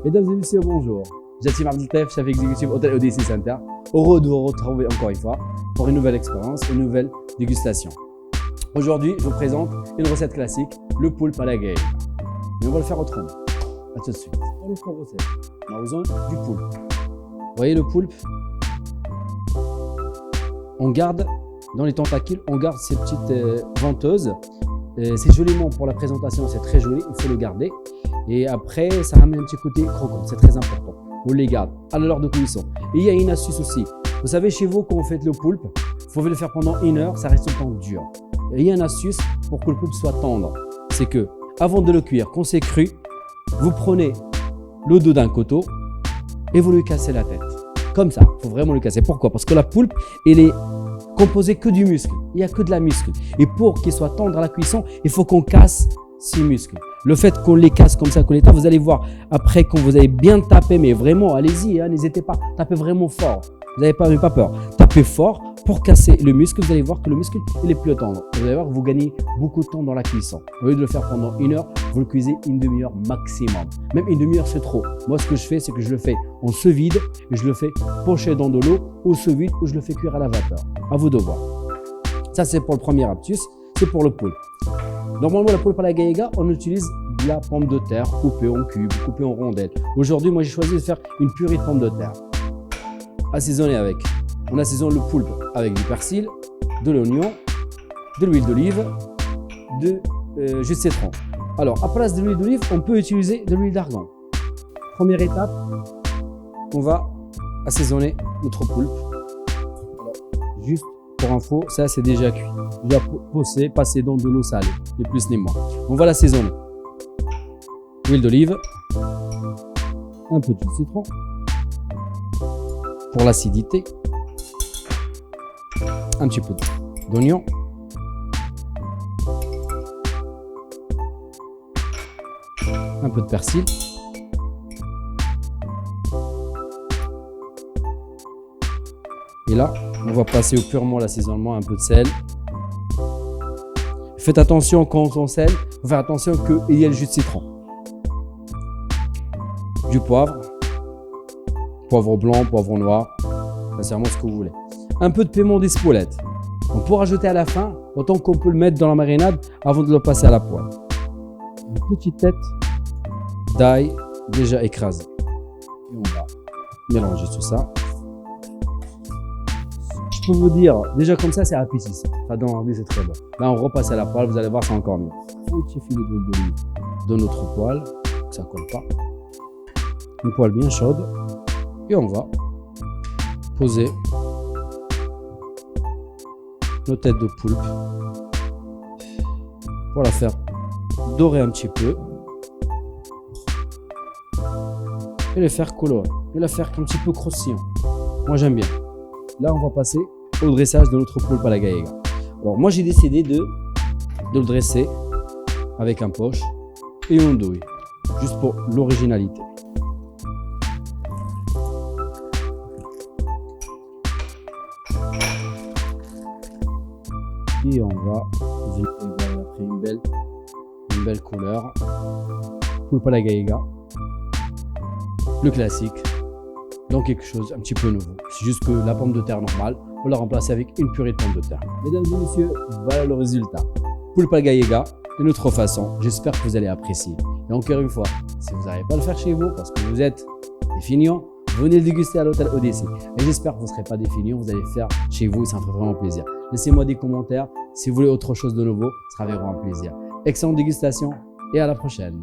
Mesdames et messieurs, bonjour. Jassim Abdeltef, chef exécutif Hôtel Odyssey Center. Heureux de vous retrouver encore une fois pour une nouvelle expérience, une nouvelle dégustation. Aujourd'hui, je vous présente une recette classique, le poulpe à la gaïga. Mais on va le faire autrement. A tout de suite. Pour notre recette, on a besoin du poulpe. Vous voyez le poulpe? On garde dans les tentacules, on garde ces petites venteuses. C'est joliment pour la présentation, c'est très joli, il faut le garder. Et après, ça ramène un petit côté croquant, c'est très important. On les garde à l'heure de cuisson. Et il y a une astuce aussi. Vous savez, chez vous, quand vous faites le poulpe, il faut le faire pendant 1 heure, ça reste tout le temps dur. Et il y a une astuce pour que le poulpe soit tendre. C'est que, avant de le cuire, quand c'est cru, vous prenez le dos d'un couteau et vous lui cassez la tête. Comme ça, il faut vraiment le casser. Pourquoi? Parce que la poulpe, elle est composée que du muscle. Il n'y a que de la muscle. Et pour qu'il soit tendre à la cuisson, il faut qu'on casse ces muscles. Le fait qu'on les casse comme ça, qu'on les tape, vous allez voir après quand vous allez bien taper, mais vraiment, allez-y, n'hésitez pas, tapez vraiment fort. Vous n'avez pas peur. Tapez fort pour casser le muscle. Vous allez voir que le muscle, il est plus tendre. Vous allez voir que vous gagnez beaucoup de temps dans la cuisson. Au lieu de le faire pendant 1 heure, vous le cuisez une demi-heure maximum. Même une demi-heure, c'est trop. Moi, ce que je fais, c'est que je le fais en sous vide et je le fais pocher dans de l'eau ou sous vide ou je le fais cuire à la vapeur. À vous de voir. Ça, c'est pour le premier astuce. C'est pour le poulpe. Normalement, la poulpe à la gaïga, on utilise de la pomme de terre coupée en cubes, coupée en rondelles. Aujourd'hui, moi, j'ai choisi de faire une purée de pommes de terre. Assaisonner avec. On assaisonne le poulpe avec du persil, de l'oignon, de l'huile d'olive, de jus de citron. Alors, à place de l'huile d'olive, on peut utiliser de l'huile d'argan. Première étape, on va assaisonner notre poulpe. Alors, juste pour info, ça c'est déjà cuit. Déjà passé dans de l'eau salée, ni plus ni moins. On va l'assaisonner. Huile d'olive, un peu de jus de citron pour l'acidité, un petit peu d'oignon, un peu de persil, et là on va passer au purement l'assaisonnement, un peu de sel. Faites attention quand on sel, faut faire attention qu'il y ait le jus de citron, du poivre, poivre blanc, poivre noir, c'est vraiment ce que vous voulez. Un peu de piment d'Espelette. On peut rajouter à la fin, autant qu'on peut le mettre dans la marinade avant de le passer à la poêle. Une petite tête d'ail déjà écrasée. Et on va mélanger tout ça. Je peux vous dire, déjà comme ça, c'est appétissant. Ça donne envie, c'est très bon. Là, on repasse à la poêle, vous allez voir, c'est encore mieux. Un petit filet d'huile d'olive dans notre poêle, ça ne colle pas. Une poêle bien chaude. Et on va poser nos têtes de poulpe pour la faire dorer un petit peu et les faire colorer et la faire un petit peu croustillant. Moi j'aime bien. Là on va passer au dressage de notre poulpe à la gaïga. Alors moi j'ai décidé de le dresser avec un poche et une douille, juste pour l'originalité. Et on va, vous allez voir après une belle couleur. Poulpe à la gaïga, le classique, donc quelque chose un petit peu nouveau. C'est juste que la pomme de terre normale, on l'a remplacée avec une purée de pommes de terre. Mesdames et messieurs, voilà le résultat. Poulpe à la gaïga, d'une autre façon. J'espère que vous allez apprécier. Et encore une fois, si vous n'arrivez pas à le faire chez vous parce que vous êtes des feignants, venez le déguster à l'hôtel Odyssey. Et j'espère que vous ne serez pas des feignants, vous allez le faire chez vous et ça me ferait vraiment plaisir. Laissez-moi des commentaires. Si vous voulez autre chose de nouveau, ce sera vraiment un plaisir. Excellente dégustation et à la prochaine.